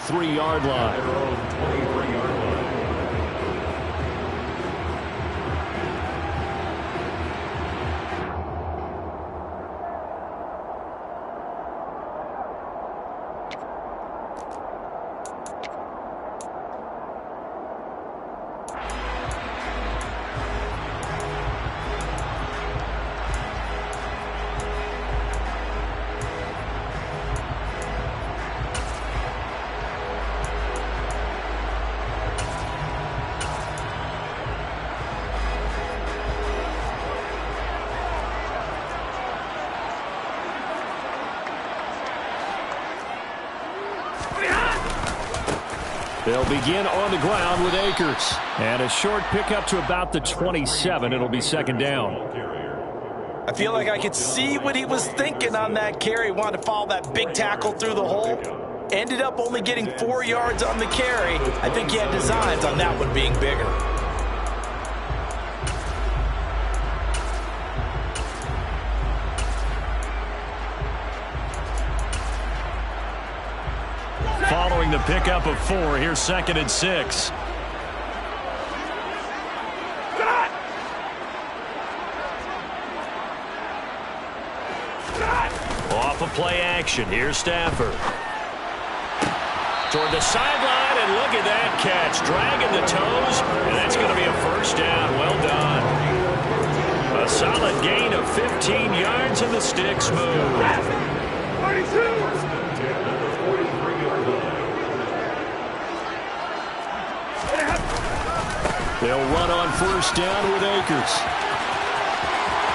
23-yard line. They'll begin on the ground with Akers. And a short pickup to about the 27. It'll be second down. I feel like I could see what he was thinking on that carry. Wanted to follow that big tackle through the hole. Ended up only getting 4 yards on the carry. I think he had designs on that one being bigger. Following the pickup of 4, here's 2nd and 6. Off of play action, here's Stafford. Toward the sideline, and look at that catch. Dragging the toes, and that's going to be a first down. Well done. A solid gain of 15 yards, and the sticks move. 32. They'll run on first down with Akers.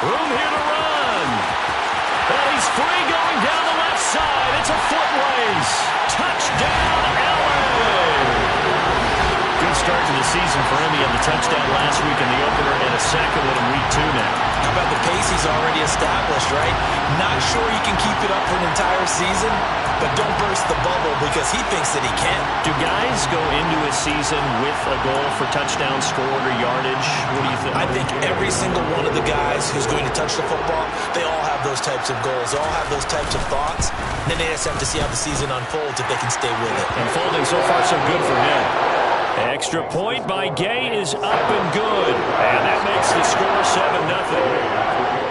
Room here to run. And he's free going down the left side. It's a foot race. Touchdown, LA. Good start to the season for him. He had the touchdown last week in the opener and a second one in week 2 now. How about the pace he's already established, right? Not sure he can keep it up for an entire season, but don't burst the bubble because he thinks that he can. Do guys go into a season with a goal for touchdown scored or yardage? What do you think? I think every single one of the guys who's going to touch the football, they all have those types of goals. They all have those types of thoughts. And then they just have to see how the season unfolds if they can stay with it. Unfolding so far so good for him. Extra point by Gay is up and good. And that makes the score 7-0.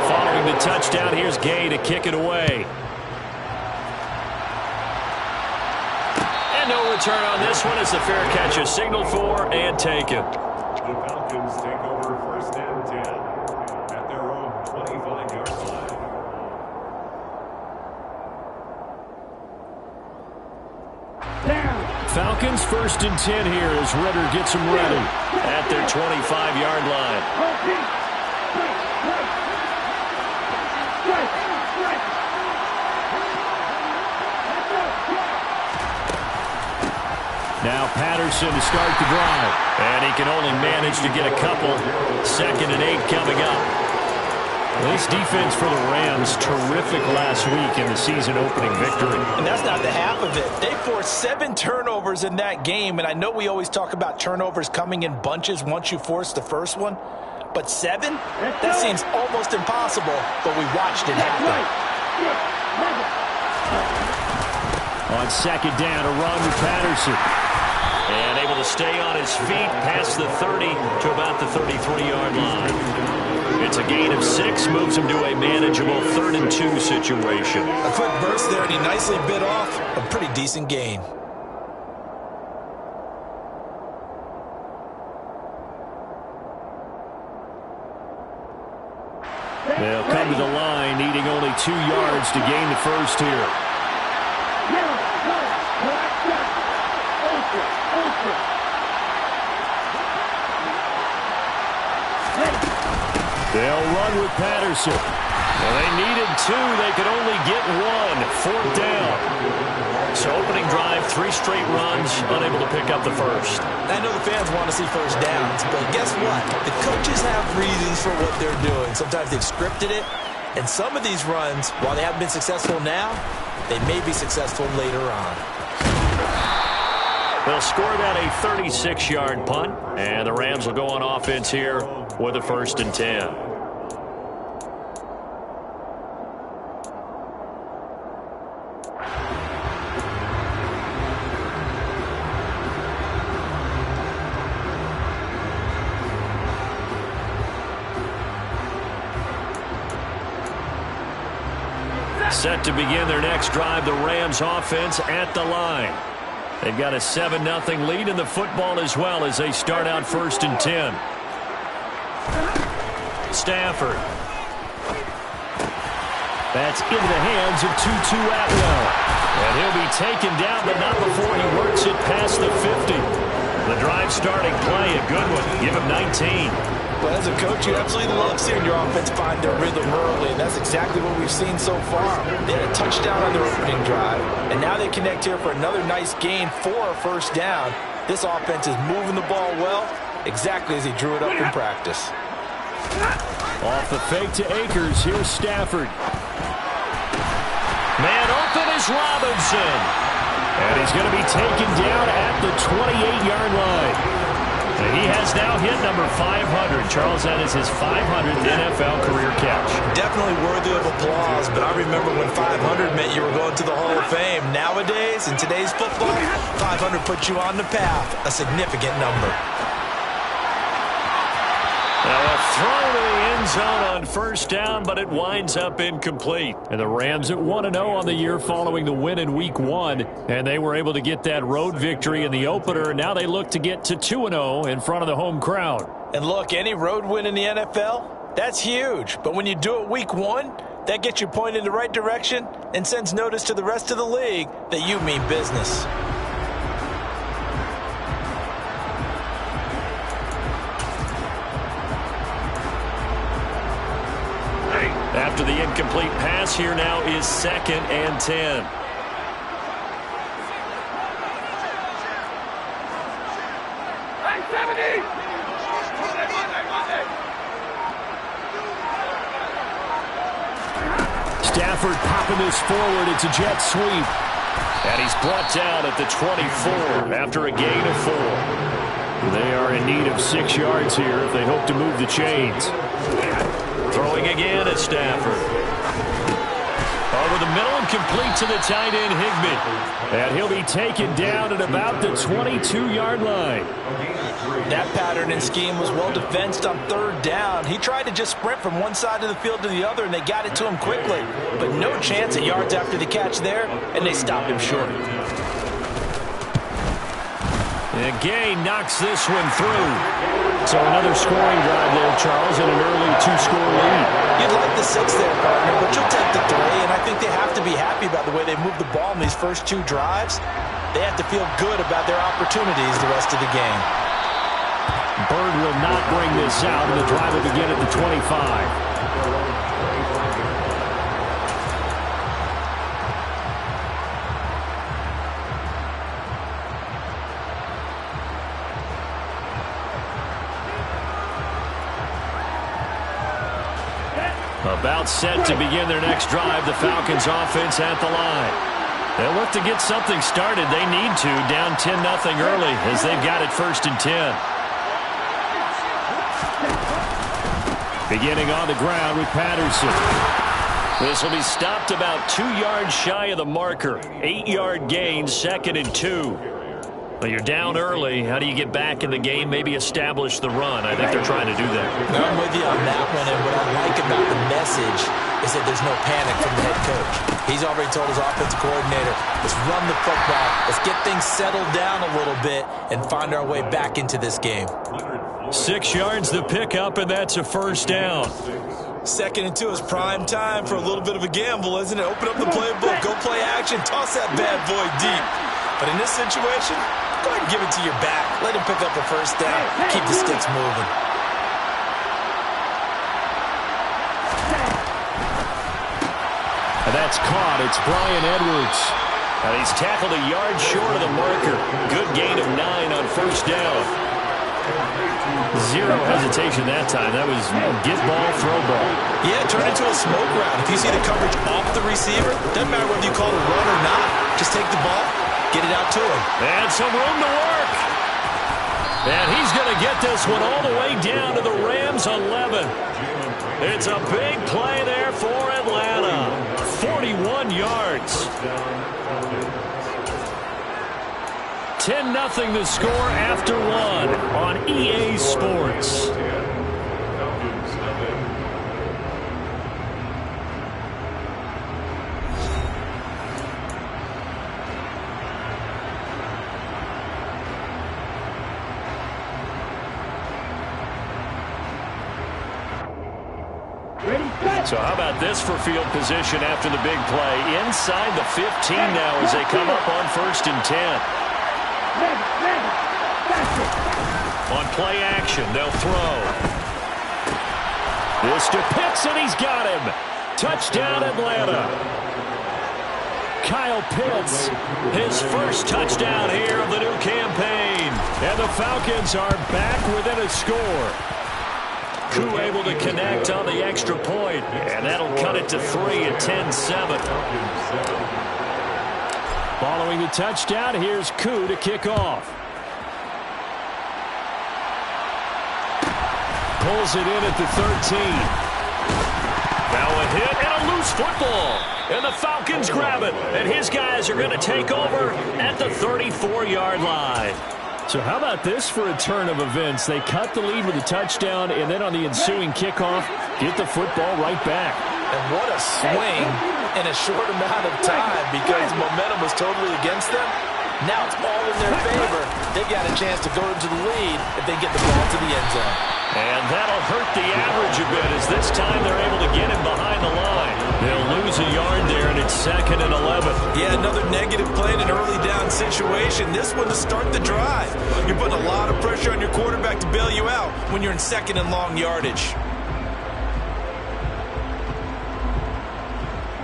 Following the touchdown, here's Gay to kick it away. And no return on this one as the fair catch is signaled for and taken. The Falcons take over 1st and 10 at their own 25-yard line. Falcons 1st and 10 here as Ritter gets them ready at their 25-yard line. Now Patterson to start the drive. And he can only manage to get a couple. 2nd and 8 coming up. This defense for the Rams, terrific last week in the season-opening victory. And that's not the half of it. They forced 7 turnovers in that game, and I know we always talk about turnovers coming in bunches once you force the first one, but 7? That seems almost impossible, but we watched it happen. On 2nd down, a run with Patterson. And able to stay on his feet past the 30 to about the 33-yard line. It's a gain of 6, moves him to a manageable 3rd and 2 situation. A quick burst there, and he nicely bit off a pretty decent gain. They'll come to the line, needing only 2 yards to gain the first here. They'll run with Patterson. Well, they needed 2. They could only get 1. 4th down. So opening drive, 3 straight runs, unable to pick up the first. I know the fans want to see first downs, but guess what? The coaches have reasons for what they're doing. Sometimes they've scripted it, and some of these runs, while they haven't been successful now, they may be successful later on. They'll score that a 36-yard punt, and the Rams will go on offense here with a 1st and 10. Set to begin their next drive, the Rams offense at the line. They've got a 7-0 lead in the football as well as they start out 1st and 10. Stafford. That's into the hands of Tutu Atwell. And he'll be taken down, but not before he works it past the 50. The drive starting play, a good one. Give him 19. Well, as a coach, you absolutely love seeing your offense find their rhythm early, and that's exactly what we've seen so far. They had a touchdown on their opening drive, and now they connect here for another nice gain for a 1st down. This offense is moving the ball well, exactly as he drew it up in practice. Off the fake to Akers, here's Stafford. Man open is Robinson. And he's going to be taken down at the 28-yard line. And he has now hit number 500. Charles, that is his 500th NFL career catch. Definitely worthy of applause, but I remember when 500 meant you were going to the Hall of Fame. Nowadays, in today's football, 500 puts you on the path, a significant number. Now a throw to the end zone on 1st down, but it winds up incomplete. And the Rams at 1-0 on the year following the win in Week 1. And they were able to get that road victory in the opener. Now they look to get to 2-0 in front of the home crowd. And look, any road win in the NFL, that's huge. But when you do it Week 1, that gets you pointed in the right direction and sends notice to the rest of the league that you mean business. After the incomplete pass, here now is 2nd and 10. Stafford popping this forward. It's a jet sweep. And he's brought down at the 24 after a gain of 4. They are in need of 6 yards here if they hope to move the chains. Throwing again at Stafford. Over the middle and complete to the tight end, Higbee. And he'll be taken down at about the 22-yard line. That pattern and scheme was well defensed on 3rd down. He tried to just sprint from one side of the field to the other, and they got it to him quickly. But no chance at yards after the catch there, and they stopped him short. And Gay knocks this one through. So another scoring drive there, Charles, and an early 2-score lead. You'd like the 6 there, partner, but you'll take the 3, and I think they have to be happy about the way they moved the ball in these first 2 drives. They have to feel good about their opportunities the rest of the game. Bird will not bring this out, and the drive will begin at the 25. About set to begin their next drive, the Falcons offense at the line. They'll look to get something started. They need to, down 10-0 early as they've got it 1st and 10. Beginning on the ground with Patterson. This will be stopped about 2 yards shy of the marker. 8-yard gain, 2nd and 2. Well, you're down early. How do you get back in the game, maybe establish the run? I think they're trying to do that. I'm with you on that one, and what I like about the message is that there's no panic from the head coach. He's already told his offensive coordinator, let's run the football, let's get things settled down a little bit and find our way back into this game. 6 yards the pickup, and that's a 1st down. 2nd and 2 is prime time for a little bit of a gamble, isn't it? Open up the playbook, go play action, toss that bad boy deep. But in this situation, go ahead and give it to your back. Let him pick up a 1st down. Keep the sticks moving. And that's caught. It's Bryan Edwards. And he's tackled a yard short of the marker. Good gain of 9 on 1st down. Zero hesitation that time. That was get ball, throw ball. Yeah, turn into a smoke route. If you see the coverage off the receiver, doesn't matter whether you call it a run or not. Just take the ball, get it out to him. And some room to work. And he's going to get this one all the way down to the Rams' 11. It's a big play there for Atlanta. 41 yards. 10-0 the score after 1 on EA Sports. So how about this for field position after the big play? Inside the 15 now as they come up on 1st and 10. On play action, they'll throw. This to Pitts, and he's got him. Touchdown, Atlanta. Kyle Pitts, his first touchdown here of the new campaign. And the Falcons are back within a score. Koo able to connect on the extra point, and that'll cut it to 3 at 10-7. Following the touchdown, here's Koo to kick off. Pulls it in at the 13. Now a hit and a loose football. And the Falcons grab it. And his guys are going to take over at the 34-yard line. So how about this for a turn of events? They cut the lead with a touchdown, and then on the ensuing kickoff, get the football right back. And what a swing in a short amount of time because momentum was totally against them. Now it's all in their favor. They've got a chance to go into the lead if they get the ball to the end zone. And that'll hurt the average a bit as this time they're able to get him behind the line. They'll lose a yard there, and it's 2nd and 11. Yeah, another negative play in an early down situation. This one to start the drive. You're putting a lot of pressure on your quarterback to bail you out when you're in 2nd and long yardage.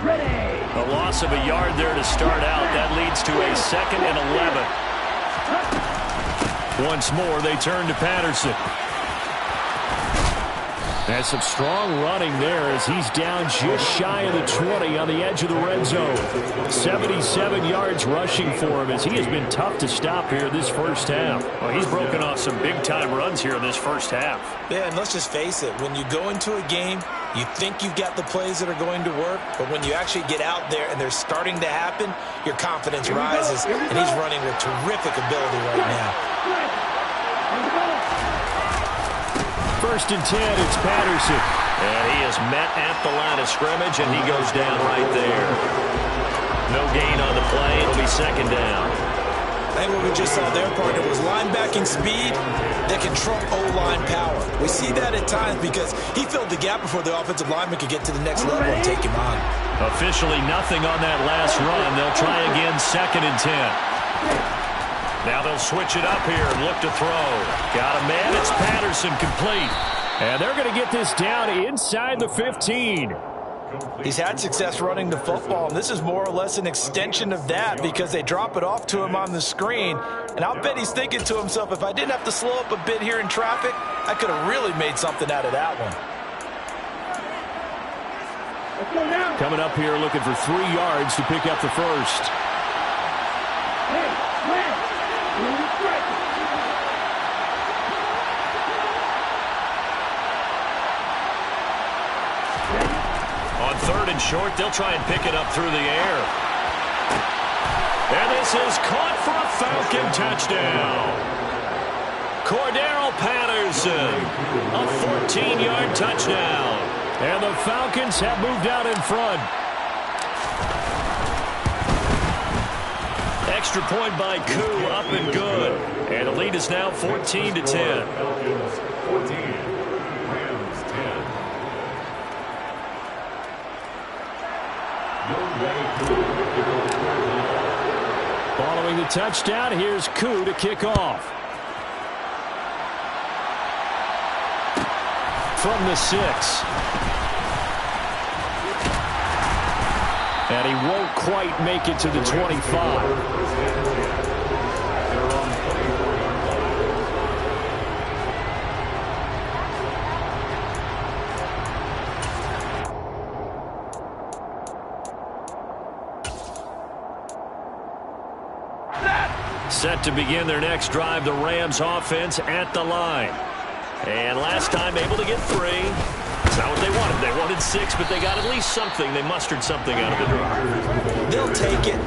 A loss of a yard there to start out. That leads to a 2nd and 11. Once more, they turn to Patterson. That's some strong running there as he's down just shy of the 20 on the edge of the red zone. 77 yards rushing for him as he has been tough to stop here this first half. Well, he's broken off some big-time runs here in this first half. Yeah, and let's just face it. When you go into a game, you think you've got the plays that are going to work, but when you actually get out there and they're starting to happen, your confidence rises, and he's running with terrific ability right now. 1st and 10, it's Patterson. And he is met at the line of scrimmage, and he goes down right there. No gain on the play. It'll be 2nd down. I think what we just saw there, partner, was linebacking speed that can trump O-line power. We see that at times because he filled the gap before the offensive lineman could get to the next level and take him on. Officially nothing on that last run. They'll try again 2nd and 10. Now they'll switch it up here and look to throw. Got a man. It's Patterson complete. And they're going to get this down inside the 15. He's had success running the football, and this is more or less an extension of that because they drop it off to him on the screen. And I'll bet he's thinking to himself, if I didn't have to slow up a bit here in traffic, I could have really made something out of that one. Coming up here looking for 3 yards to pick up the first. On 3rd and short, they'll try and pick it up through the air. And this is caught for a Falcon touchdown. Cordero Patterson, a 14-yard touchdown. And the Falcons have moved out in front. Extra point by Koo, up and good. And the lead is now 14-10. 14, Rams 10. Following the touchdown, here's Koo to kick off. From the 6. And he won't quite make it to the 25. Set to begin their next drive, the Rams offense at the line. And last time able to get 3. It's not what they wanted. They wanted 6, but they got at least something. They mustered something out of the drive. They'll take it.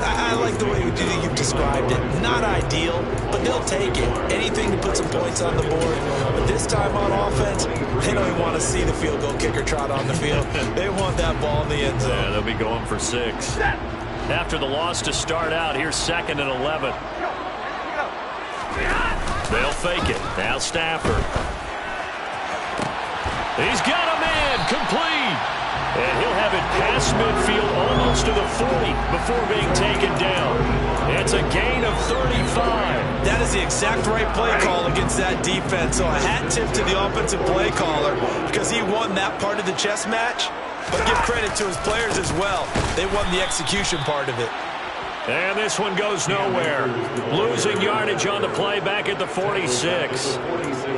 I like the way you've described it. Not ideal, but they'll take it. Anything to put some points on the board. But this time on offense, they don't even want to see the field goal kicker trot on the field. They want that ball in the end zone. Yeah, they'll be going for 6. After the loss to start out, here's 2nd and 11. They'll fake it. Now Stafford. He's got a man complete. And he'll have it past midfield almost to the 40 before being taken down. It's a gain of 35. That is the exact right play call against that defense. So a hat tip to the offensive play caller because he won that part of the chess match. But give credit to his players as well. They won the execution part of it. And this one goes nowhere. Losing yardage on the play back at the 46.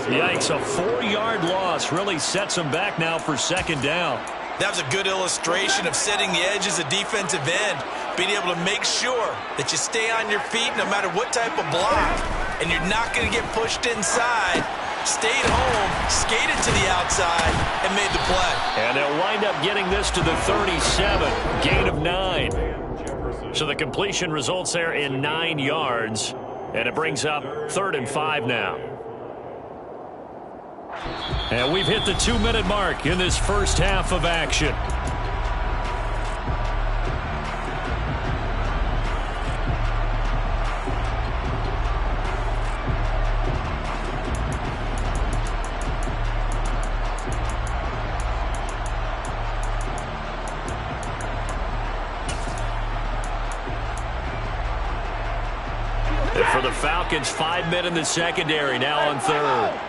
Yikes, a 4-yard loss really sets them back now for second down. That was a good illustration of setting the edge as a defensive end, being able to make sure that you stay on your feet no matter what type of block, and you're not going to get pushed inside. Stayed home, skated to the outside, and made the play. And they'll wind up getting this to the 37, gain of 9. So the completion results there in 9 yards, and it brings up 3rd and 5 now. And we've hit the 2-minute mark in this first half of action. And for the Falcons, 5 men in the secondary now on 3rd.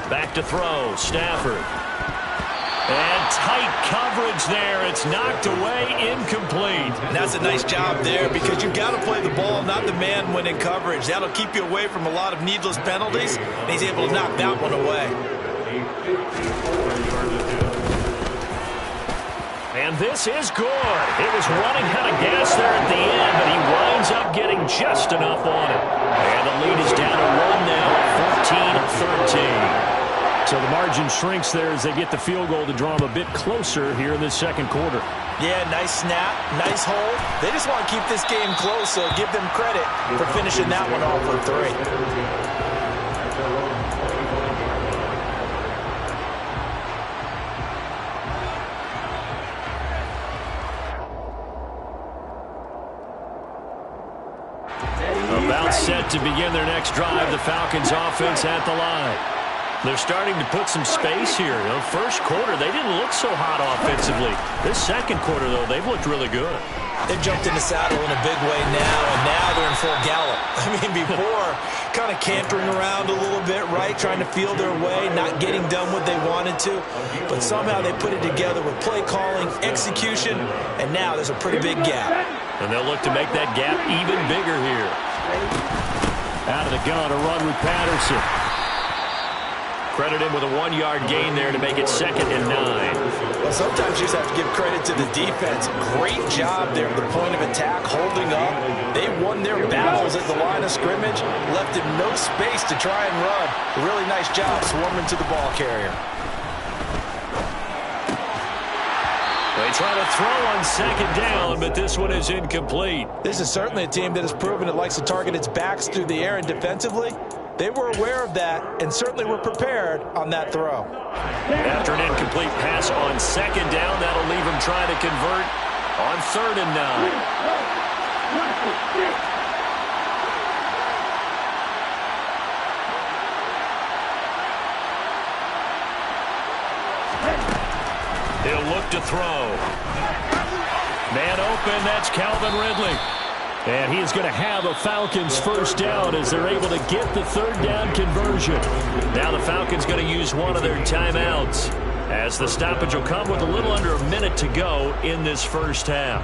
Back to throw, Stafford. And tight coverage there. It's knocked away, incomplete. And that's a nice job there because you've got to play the ball, not the man when in coverage. That'll keep you away from a lot of needless penalties. And he's able to knock that one away. And this is good. It was running out of gas there at the end, but he winds up getting just enough on it. And the lead is down to 1 now, 14-13. So the margin shrinks there as they get the field goal to draw them a bit closer here in this second quarter. Yeah, nice snap, nice hold. They just want to keep this game close, so give them credit for finishing that one off with 3. About set to begin their next drive, the Falcons offense at the line. They're starting to put some space here. The first quarter, they didn't look so hot offensively. This second quarter, though, they've looked really good. They've jumped in the saddle in a big way now, and now they're in full gallop. I mean, before, kind of cantering around a little bit, right, trying to feel their way, not getting done what they wanted to. But somehow they put it together with play calling, execution, and now there's a pretty big gap. And they'll look to make that gap even bigger here. Out of the gun, a run with Patterson. Credit him with a 1-yard gain there to make it 2nd and 9. Well, sometimes you just have to give credit to the defense. Great job there at the point of attack, holding up. They won their battles at the line of scrimmage, left him no space to try and run. A really nice job swarming to the ball carrier. They try to throw on 2nd down, but this one is incomplete. This is certainly a team that has proven it likes to target its backs through the air and defensively. They were aware of that and certainly were prepared on that throw. After an incomplete pass on 2nd down, that'll leave him trying to convert on 3rd and 9. He'll look to throw. Man open, that's Calvin Ridley. And he is going to have a Falcons first down as they're able to get the 3rd down conversion. Now the Falcons going to use one of their timeouts as the stoppage will come with a little under a minute to go in this first half.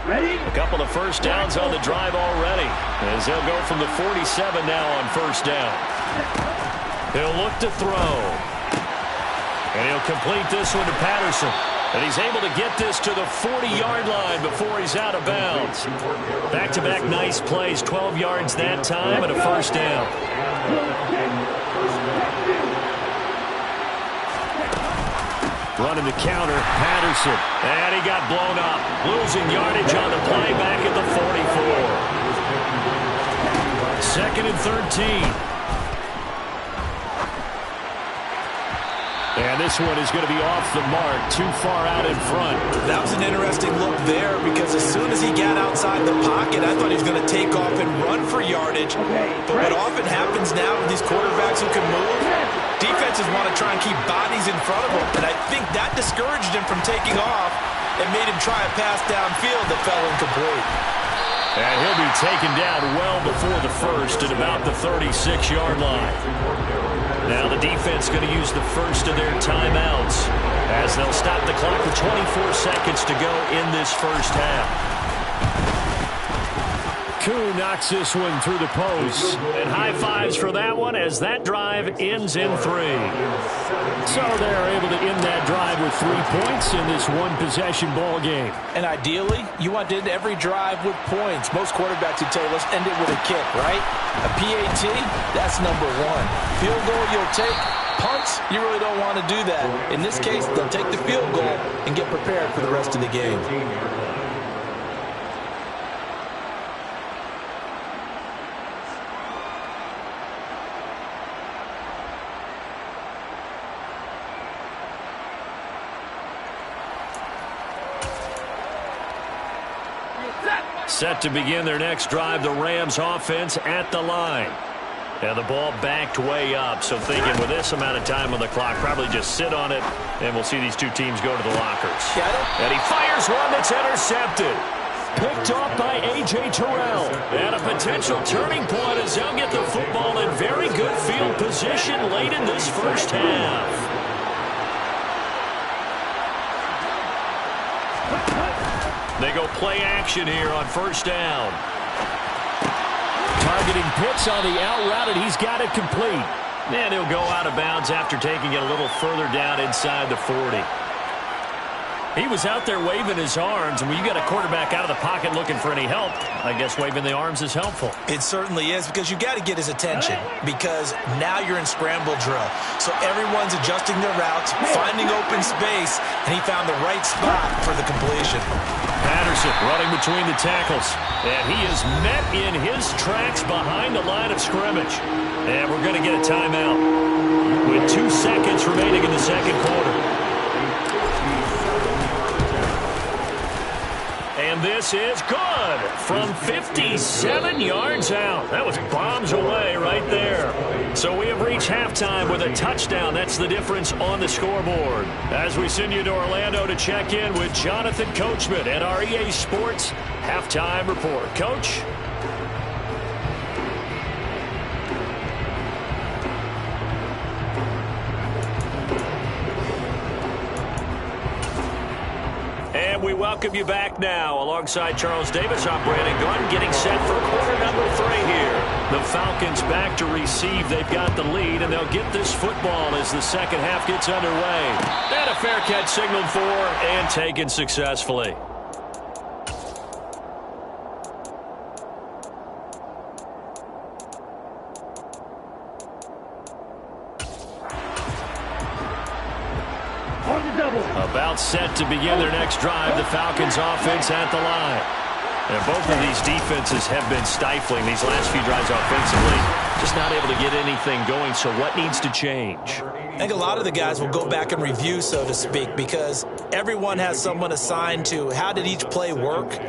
A couple of first downs on the drive already as they'll go from the 47 now on 1st down. He'll look to throw. And he'll complete this one to Patterson. And he's able to get this to the 40-yard line before he's out of bounds. Back-to-back nice plays, 12 yards that time and a first down. Running the counter, Patterson. And he got blown up. Losing yardage on the play back at the 44. 2nd and 13. And And this one is going to be off the mark, too far out in front. That was an interesting look there because as soon as he got outside the pocket, I thought he was going to take off and run for yardage. But what often happens now with these quarterbacks who can move, defenses want to try and keep bodies in front of them. And I think that discouraged him from taking off and made him try a pass downfield that fell incomplete. And he'll be taken down well before the first at about the 36-yard line. Now the defense going to use the first of their timeouts as they'll stop the clock with 24 seconds to go in this first half. Koo knocks this one through the post. And high fives for that one as that drive ends in 3. So they're able to end that drive with 3 points in this one-possession ball game. And ideally, you want to end every drive with points. Most quarterbacks would tell you, let's end it with a kick, right? A PAT, that's number 1. Field goal you'll take. Punts, you really don't want to do that. In this case, they'll take the field goal and get prepared for the rest of the game. Set to begin their next drive, the Rams offense at the line. And the ball backed way up, so thinking with this amount of time on the clock, probably just sit on it, and we'll see these two teams go to the lockers. And he fires one that's intercepted. Picked off by A.J. Terrell. And a potential turning point as they'll get the football in very good field position late in this first half. They go play action here on first down. Targeting Pitts on the out route, and he's got it complete. And he'll go out of bounds after taking it a little further down inside the 40. He was out there waving his arms, and when you got a quarterback out of the pocket looking for any help, I guess waving the arms is helpful. It certainly is, because you got to get his attention, because now you're in scramble drill. So everyone's adjusting their routes, finding open space, and he found the right spot for the completion. Patterson running between the tackles, and he is met in his tracks behind the line of scrimmage. And we're going to get a timeout with 2 seconds remaining in the second quarter. And this is good from 57 yards out. That was bombs away right there. So we have reached halftime with a touchdown. That's the difference on the scoreboard. As we send you to Orlando to check in with Jonathan Coachman at our EA Sports Halftime Report. Coach? And we welcome you back now. Alongside Charles Davis, I'm Brandon Gunn, getting set for quarter number 3 here. The Falcons back to receive. They've got the lead, and they'll get this football as the second half gets underway. And a fair catch signaled for and taken successfully. About set to begin their next drive, the Falcons offense at the line. And both of these defenses have been stifling these last few drives offensively. Just not able to get anything going, so what needs to change? I think a lot of the guys will go back and review, so to speak, because everyone has someone assigned to how did each play work.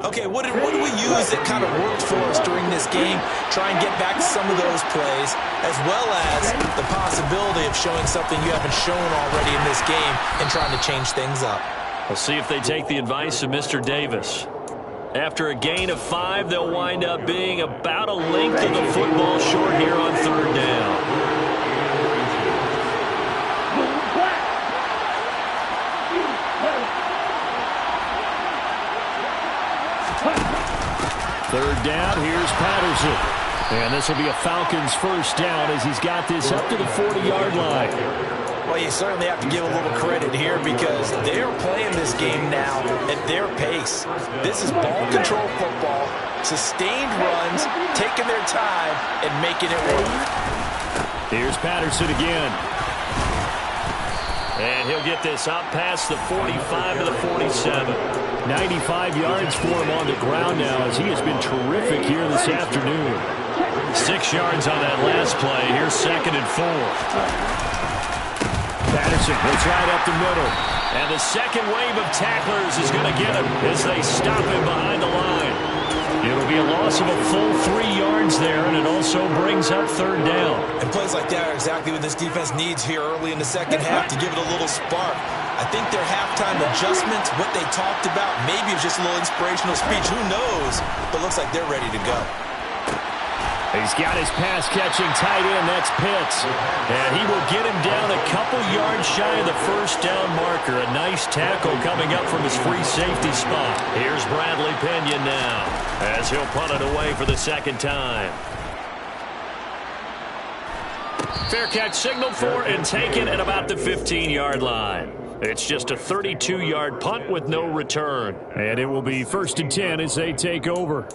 Okay, what did we use that kind of worked for us during this game? Try and get back to some of those plays, as well as the possibility of showing something you haven't shown already in this game and trying to change things up. We'll see if they take the advice of Mr. Davis. After a gain of 5, they'll wind up being about a length of the football short here on third down. Third down, here's Patterson. And this will be a Falcons first down as he's got this up to the 40-yard line. Well, you certainly have to give a little credit here because they're playing this game now at their pace. This is ball control football, sustained runs, taking their time, and making it work. Here's Patterson again. And he'll get this up past the 45 to the 47. 95 yards for him on the ground now as he has been terrific here this afternoon. 6 yards on that last play. Here's 2nd and 4. Patterson hits right up the middle. And the second wave of tacklers is going to get him as they stop him behind the line. It'll be a loss of a full 3 yards there, and it also brings up third down. And plays like that are exactly what this defense needs here early in the second half to give it a little spark. I think their halftime adjustments, what they talked about, maybe it was just a little inspirational speech. Who knows? But looks like they're ready to go. He's got his pass-catching tight end. That's Pitts. And he will get him down a couple yards shy of the first down marker. A nice tackle coming up from his free safety spot. Here's Bradley Pinion now as he'll punt it away for the second time. Fair catch signaled for and taken at about the 15-yard line. It's just a 32-yard punt with no return. And it will be 1st and 10 as they take over.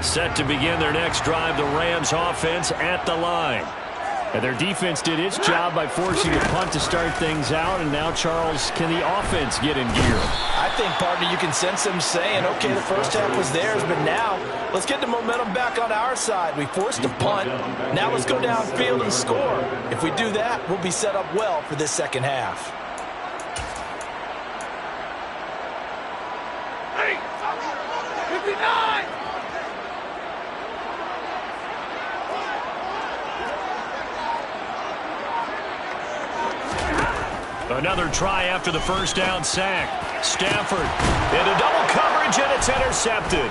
Set to begin their next drive, the Rams offense at the line. And their defense did its job by forcing a punt to start things out. And now, Charles, can the offense get in gear? I think, partner, you can sense them saying, okay, the first half was theirs, but now let's get the momentum back on our side. We forced a punt. Now let's go downfield and score. If we do that, we'll be set up well for this second half. Hey, 59! Another try after the first down sack. Stafford into double coverage, and it's intercepted.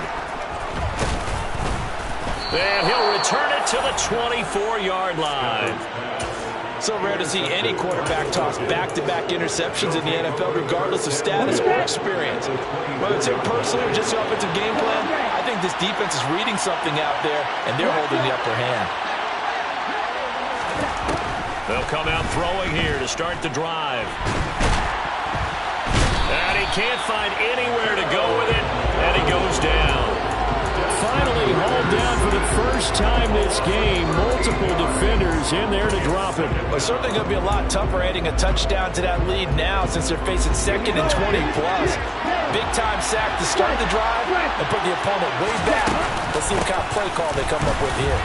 And he'll return it to the 24-yard line. So rare to see any quarterback toss back-to-back interceptions in the NFL, regardless of status or experience. Whether it's him personally or just the offensive game plan, I think this defense is reading something out there, and they're holding the upper hand. They'll come out throwing here to start the drive. And he can't find anywhere to go with it, and he goes down. Finally hauled down for the first time this game. Multiple defenders in there to drop him. Well, it's certainly going to be a lot tougher adding a touchdown to that lead now since they're facing 2nd and 20+. Big-time sack to start the drive and put the opponent way back. Let's see what kind of play call they come up with here.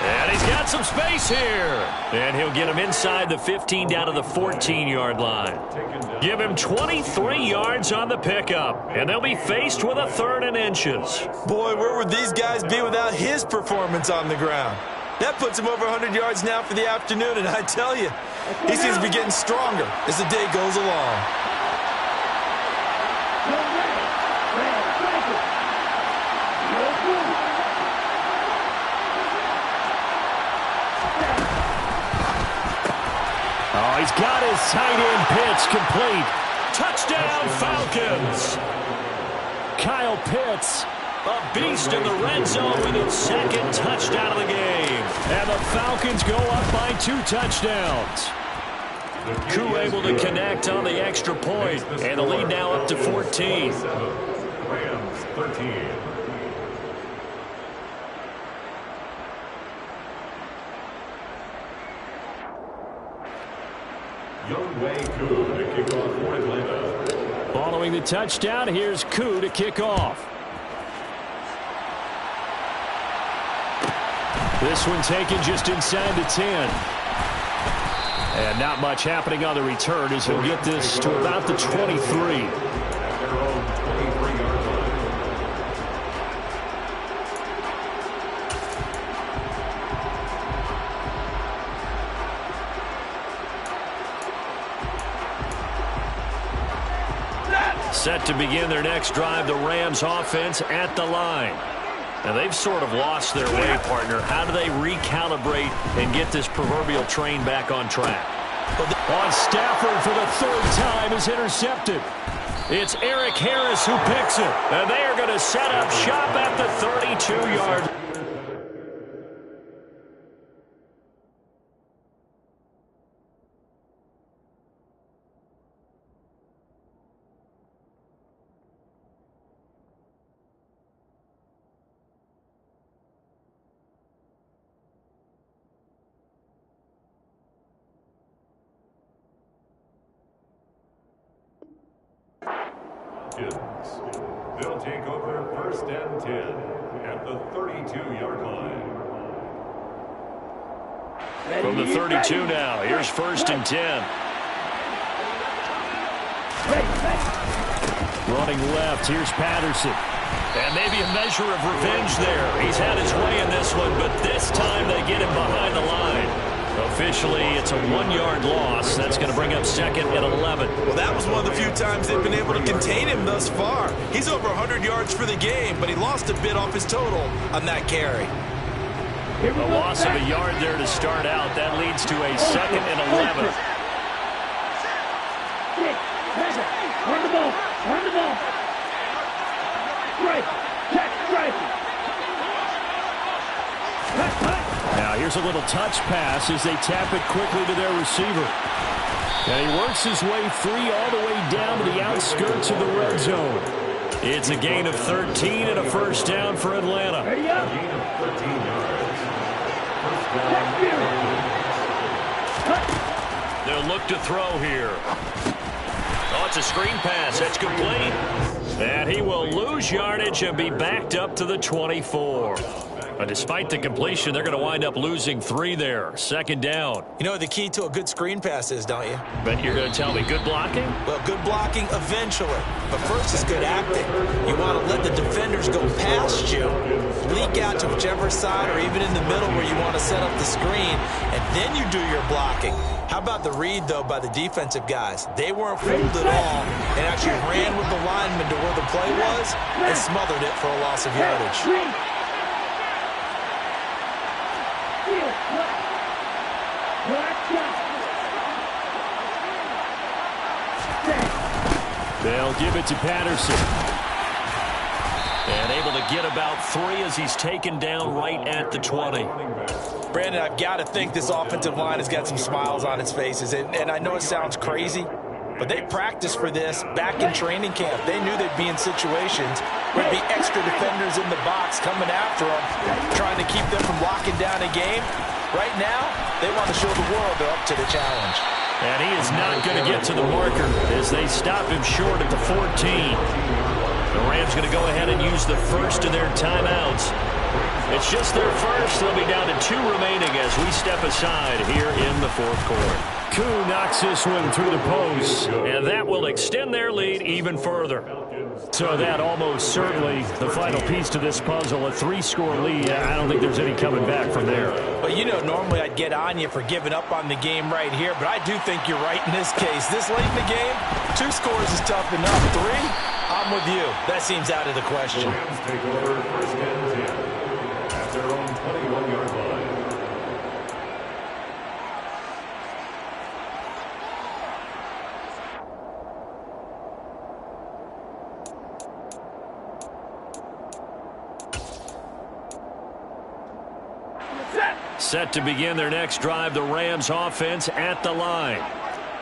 And he's got some space here. And he'll get him inside the 15 down to the 14-yard line. Give him 23 yards on the pickup. And they'll be faced with a 3rd and inches. Boy, where would these guys be without his performance on the ground? That puts him over 100 yards now for the afternoon, and I tell you, he seems to be getting stronger as the day goes along. Oh, he's got his tight end pitch complete. Touchdown, Falcons. Kyle Pitts, a beast in the red zone with his 2nd touchdown of the game. And the Falcons go up by 2 touchdowns. Koo able to connect on the extra point, and the lead now up to 14. Rams 13. Younghoe Koo to kick off for Atlanta. Following the touchdown, here's Koo to kick off. This one taken just inside the 10. And not much happening on the return as he'll get this to about the 23. Set to begin their next drive, the Rams offense at the line. Now, they've sort of lost their way, partner. How do they recalibrate and get this proverbial train back on track? On Stafford for the 3rd time is intercepted. It's Eric Harris who picks it. And they are going to set up shop at the 32-yard line. They'll take over first and 10 at the 32-yard line. From the 32 now, here's first and 10. Running left, here's Patterson. And maybe a measure of revenge there. He's had his way in this one, but this time they get him behind the line. Officially, it's a 1-yard loss. That's going to bring up second and 11. Well, that was one of the few times they've been able to contain him thus far. He's over 100 yards for the game, but he lost a bit off his total on that carry. A loss of a yard there to start out. That leads to a second and 11. Run the ball. Run the ball. Strike. Check. Strike. Now here's a little touch pass as they tap it quickly to their receiver. And he works his way free all the way down to the outskirts of the red zone. It's a gain of 13 and a first down for Atlanta. Ready up. Gain of 13 yards. They'll look to throw here. Oh, it's a screen pass. That's complete. And he will lose yardage and be backed up to the 24. But despite the completion, they're going to wind up losing 3 there. Second down. You know what the key to a good screen pass is, don't you? But you're going to tell me good blocking? Well, good blocking eventually. But first is good acting. You want to let the defenders go past you, leak out to whichever side or even in the middle where you want to set up the screen, and then you do your blocking. How about the read, though, by the defensive guys? They weren't fooled at all and actually ran with the lineman to where the play was and smothered it for a loss of yardage. They'll give it to Patterson. And able to get about 3 as he's taken down right at the 20. Brandon, I've got to think this offensive line has got some smiles on its faces. And I know it sounds crazy, but they practiced for this back in training camp. They knew they'd be in situations where there'd be extra defenders in the box coming after them, trying to keep them from locking down a game. Right now, they want to show the world they're up to the challenge. And he is not going to get to the marker as they stop him short at the 14. The Rams going to go ahead and use the first of their timeouts. It's just their first. They'll be down to 2 remaining as we step aside here in the fourth quarter. Koo knocks this one through the post, and that will extend their lead even further. So that almost certainly the final piece to this puzzle, a 3-score lead. I don't think there's any coming back from there. Well, you know, normally I'd get on you for giving up on the game right here, but I do think you're right in this case. This late in the game, 2 scores is tough enough. 3, I'm with you. That seems out of the question. The Rams take over first and 10 at their own 21-yard line. Set to begin their next drive, the Rams offense at the line.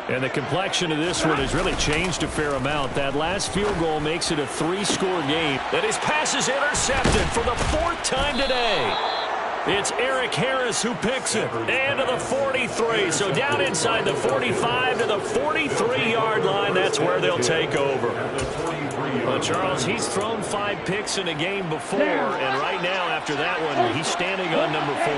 And the complexion of this one has really changed a fair amount. That last field goal makes it a 3-score game. And his pass is intercepted for the 4th time today. It's Eric Harris who picks it. And to the 43. So down inside the 45 to the 43-yard line. That's where they'll take over. Well, Charles, he's thrown 5 picks in a game before. And right now, after that one, he's standing on number 4.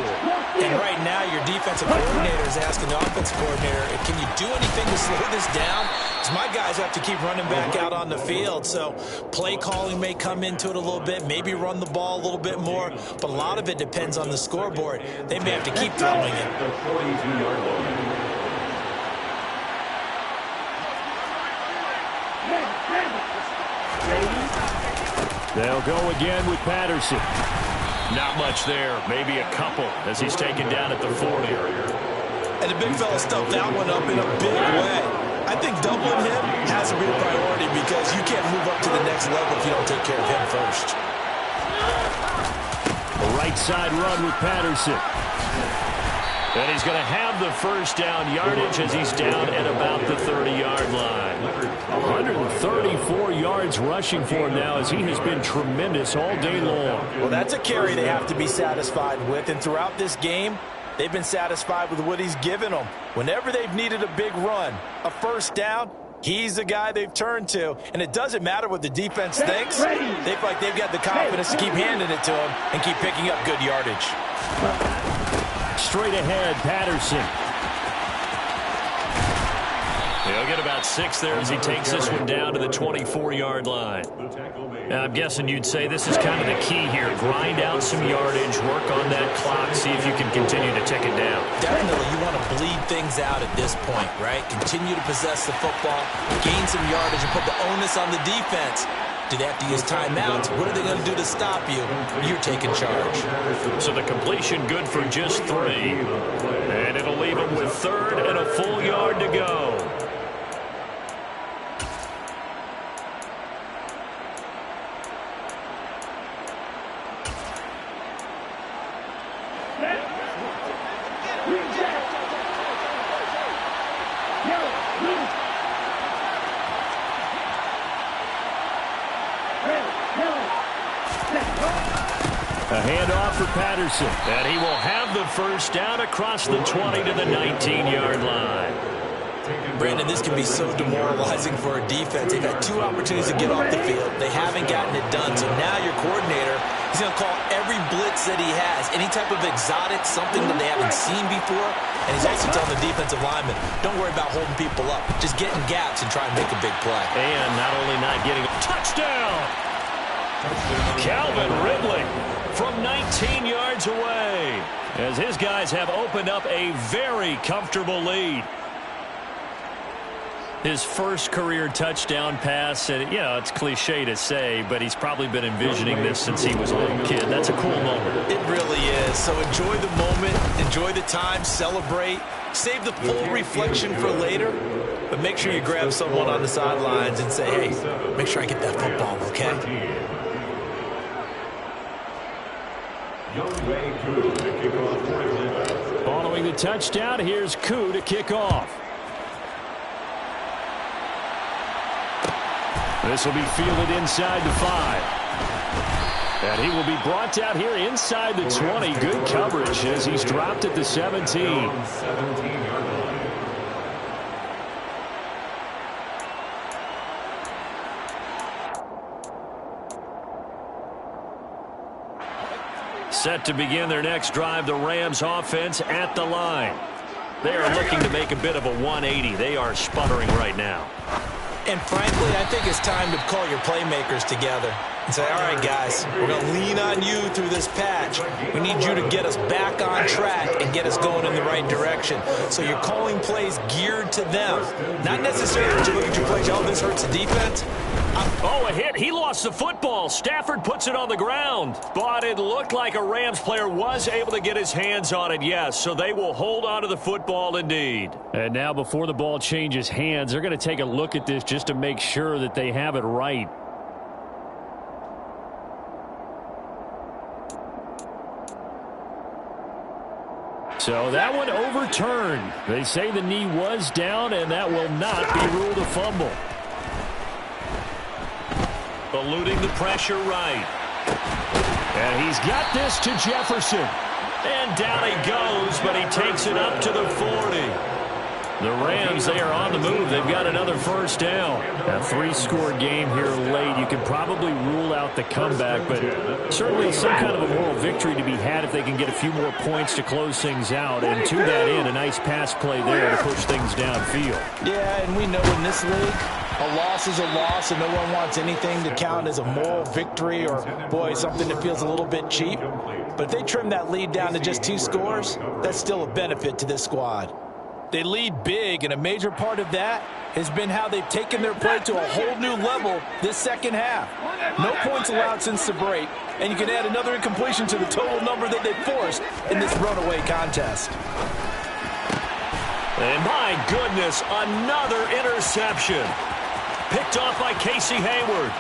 And right now, your defensive coordinator is asking the offensive coordinator, can you do anything to slow this down? Because my guys have to keep running back out on the field. So play calling may come into it a little bit, maybe run the ball a little bit more. But a lot of it depends on the scoreboard. They may have to keep throwing it. The 42-yard line. They'll go again with Patterson. Not much there, maybe a couple as he's taken down at the 40. And the big fella stuffed that one up in a big way. I think doubling him has to be a priority because you can't move up to the next level if you don't take care of him first. The right side run with Patterson. And he's going to have the first down yardage as he's down at about the 30-yard line. 134 yards rushing for him now as he has been tremendous all day long. Well, that's a carry they have to be satisfied with. And throughout this game, they've been satisfied with what he's given them. Whenever they've needed a big run, a first down, He's the guy they've turned to, and it doesn't matter what the defense thinks. They feel like they've got the confidence to keep handing it to him and keep picking up good yardage. Straight ahead, Patterson. He'll get about 6 there as he takes this one down to the 24-yard line. Now, I'm guessing you'd say this is kind of the key here. Grind out some yardage, work on that clock, see if you can continue to tick it down. Definitely, you want to bleed things out at this point, right? Continue to possess the football, gain some yardage, and put the onus on the defense. Do they have to use timeouts? What are they going to do to stop you? You're taking charge. So the completion good for just 3. And it'll leave them with 3rd and a full yard to go. A handoff for Patterson, and he will have the first down across the 20 to the 19-yard line. Brandon, this can be so demoralizing for a defense. They've had 2 opportunities to get off the field. They haven't gotten it done, so now your coordinator is going to call every blitz that he has, any type of exotic, something that they haven't seen before, and he's also telling the defensive lineman, don't worry about holding people up. Just get in gaps and try and make a big play. And not only not getting a touchdown, Calvin Ridley from 19 yards away, as his guys have opened up a very comfortable lead. His first career touchdown pass, and you know, it's cliche to say, but he's probably been envisioning this since he was a little kid. That's a cool moment. It really is. So enjoy the moment, enjoy the time, celebrate, save the full reflection for later, but make sure you grab someone on the sidelines and say, hey, make sure I get that football, okay? Following the touchdown, here's Koo to kick off. This will be fielded inside the 5. And he will be brought down here inside the 20. Good coverage as he's dropped at the 17. Set to begin their next drive, the Rams offense at the line. They are looking to make a bit of a 180. They are sputtering right now. And frankly, I think it's time to call your playmakers together and say, all right, guys, we're going to lean on you through this patch. We need you to get us back on track and get us going in the right direction. So you're calling plays geared to them. Not necessarily that you look at your plays, oh, this hurts the defense. Oh, a hit. He lost the football. Stafford puts it on the ground. But it looked like a Rams player was able to get his hands on it, yes. So they will hold on to the football indeed. And now before the ball changes hands, they're going to take a look at this just to make sure that they have it right. So that one overturned. They say the knee was down, and that will not be ruled a fumble. Eluding the pressure right. And he's got this to Jefferson. And down he goes, but he takes it up to the 40. The Rams, they are on the move. They've got another first down. A 3-score game here late. You can probably rule out the comeback, but certainly some kind of a moral victory to be had if they can get a few more points to close things out. And to that end, a nice pass play there to push things downfield. Yeah, and we know in this league, a loss is a loss, and no one wants anything to count as a moral victory or, boy, something that feels a little bit cheap. But if they trim that lead down to just 2 scores, that's still a benefit to this squad. They lead big, and a major part of that has been how they've taken their play to a whole new level this second half. No points allowed since the break, and you can add another incompletion to the total number that they forced in this runaway contest. And my goodness, another interception. Picked off by Casey Hayward.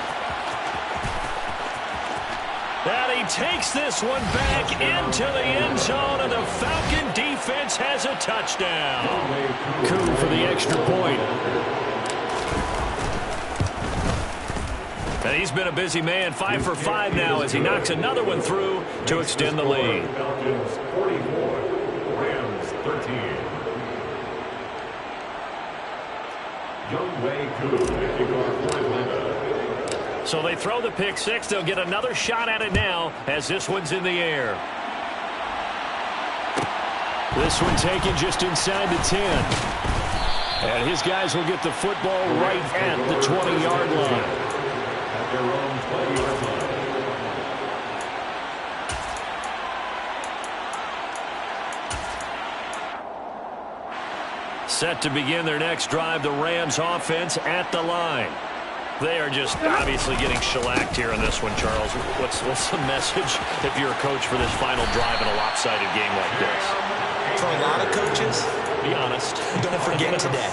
And he takes this one back into the end zone, and the Falcon defense has a touchdown. Koo for the extra point. And he's been a busy man, 5 for 5 now as he knocks another one through to extend the lead. Falcons 44, Rams 13. Younghoe Koo, taking over for Atlanta. So they throw the pick six. They'll get another shot at it now as this one's in the air. This one taken just inside the 10. And his guys will get the football right at the 20-yard line. At their own 20-yard line. Set to begin their next drive, the Rams offense at the line. They are just obviously getting shellacked here in this one, Charles. What's the message if you're a coach for this final drive in a lopsided game like this? For a lot of coaches, be honest. don't forget today.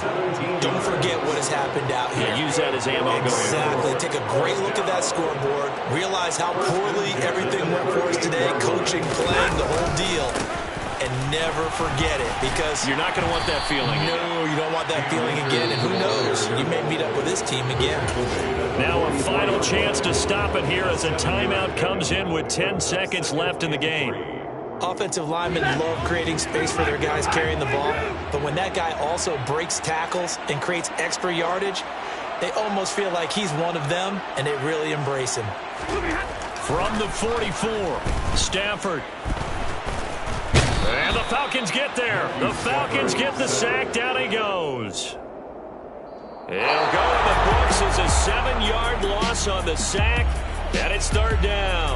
Don't forget what has happened out here. Yeah, use that as ammo. Exactly. Take a great look at that scoreboard. Realize how poorly everything went for us today. Coaching, playing, the whole deal. And never forget it, because you're not going to want that feeling. No, you don't want that feeling again. And who knows? You may meet up with this team again. Now a final chance to stop it here as a timeout comes in with 10 seconds left in the game. Offensive linemen love creating space for their guys carrying the ball, but when that guy also breaks tackles and creates extra yardage, they almost feel like he's one of them, and they really embrace him. From the 44, Stafford. And the Falcons get there. The Falcons get the sack. Down he goes. It'll go in the books as a 7-yard loss on the sack. And it's third down.